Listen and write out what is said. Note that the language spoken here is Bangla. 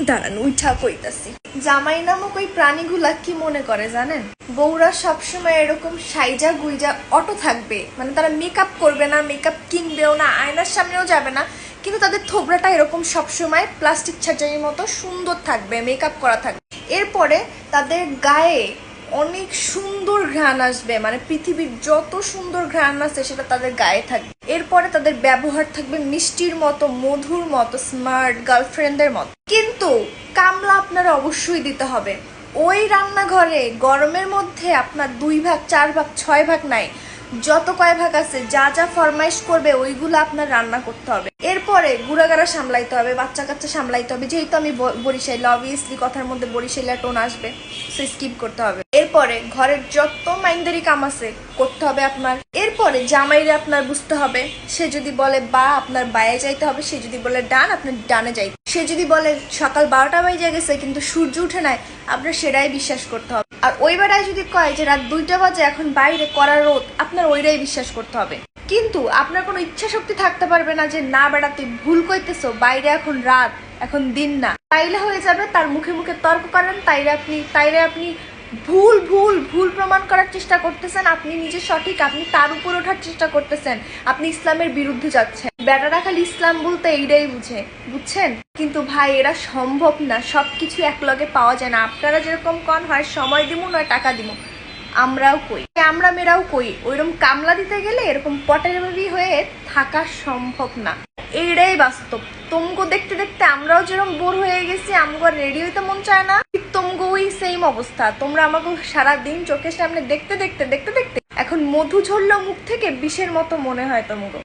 দাঁড়ান উঠা কইতাছি। জামাই নামক ওই প্রাণীগুলা কি মনে করে জানেন? বউরা সবসময় এরকম সাইজা গুইজা অটো থাকবে, মানে তারা মেকআপ করবে না, মেকআপ কিনবেও না, আয়নার সামনেও যাবে না, কিন্তু তাদের থোবরাটা এরকম সবসময় প্লাস্টিক সার্জারির মতো সুন্দর থাকবে, মেকআপ করা থাকবে। এরপরে তাদের গায়ে অনেক সুন্দর ঘ্রাণ আসবে, মানে পৃথিবীর যত সুন্দর ঘ্রাণ আছে সেটা তাদের গায়ে থাকবে। এরপরে তাদের ব্যবহার থাকবে মিষ্টির মতো, মধুর মতো, স্মার্ট গার্লফ্রেন্ডের মতো। কিন্তু কামলা আপনারা অবশ্যই দিতে হবে। ওই রান্নাঘরে গরমের মধ্যে আপনার 2 ভাগ 4 ভাগ 6 ভাগ নাই, যত কয় ভাগ আছে যা যা ফরমাইশ করবে ওইগুলো আপনার রান্না করতে হবে। এরপরে গুড়াগাড়া সামলাইতে হবে, বাচ্চা কাচ্চা সামলাইতে হবে। যেহেতু আমি বরিশাইল, অবভিয়াসলি কথার মধ্যে বরিশাইলা টোন আসবে, সো স্কিপ করতে হবে। এরপরে ঘরের যত মাইন্দারি কাম আছে করতে হবে আপনার। এরপরে জামাইরে আপনার বুঝতে হবে, সে যদি বলে বা আপনার বায়ে যাইতে হবে, সে যদি বলে ডান আপনার ডানে যাইতে, সে যদি বলে সকাল 12টা বাজে গেছে কিন্তু সূর্য উঠে নাই, আপনার সেটাই বিশ্বাস করতে হবে। আর ওই বেড়ায় যদি কয় যে রাত 2টা বাজে এখন বাইরে কড়া রোদ, আপনার ওইটাই বিশ্বাস করতে হবে। কিন্তু আপনার কোনো ইচ্ছা শক্তি থাকতে পারবে না যে না বেড়া তুই ভুল কইতেছো, বাইরে এখন রাত এখন দিন না। তাইলে হয়ে যাবে তার মুখে মুখে তর্ক করেন, তাইলে আপনি ভুল ভুল ভুল প্রমাণ করার চেষ্টা করতেছেন, আপনি নিজে সঠিক, আপনি তার উপর ওঠার চেষ্টা করতেছেন, আপনি ইসলামের বিরুদ্ধে যাচ্ছেন। বেটারা খালি ইসলাম বলতে এইটাই বুঝছেন? কিন্তু ভাই এরা সম্ভব না, সবকিছু একলগে পাওয়া যায় না। আপনারা যেরকম কন হয় সময় দিব নয় টাকা দিব, আমরাও কই, আমরা মেয়েরাও কই, ওইরকম কামলা দিতে গেলে এরকম পটের বেবি হয়ে থাকা সম্ভব না। এইটাই বাস্তব। তোমগো দেখতে দেখতে আমরাও যেরকম বোর হয়ে গেছি, আমগো রেডি হইতে মন চায় না, ঠিক তোমগো ওই সেম অবস্থা। তোমরা আমাকে সারাদিন চোখের সামনে দেখতে দেখতে দেখতে দেখতে এখন মধু ঝরলো মুখ থেকে, বিষের মতো মনে হয় তোমগো।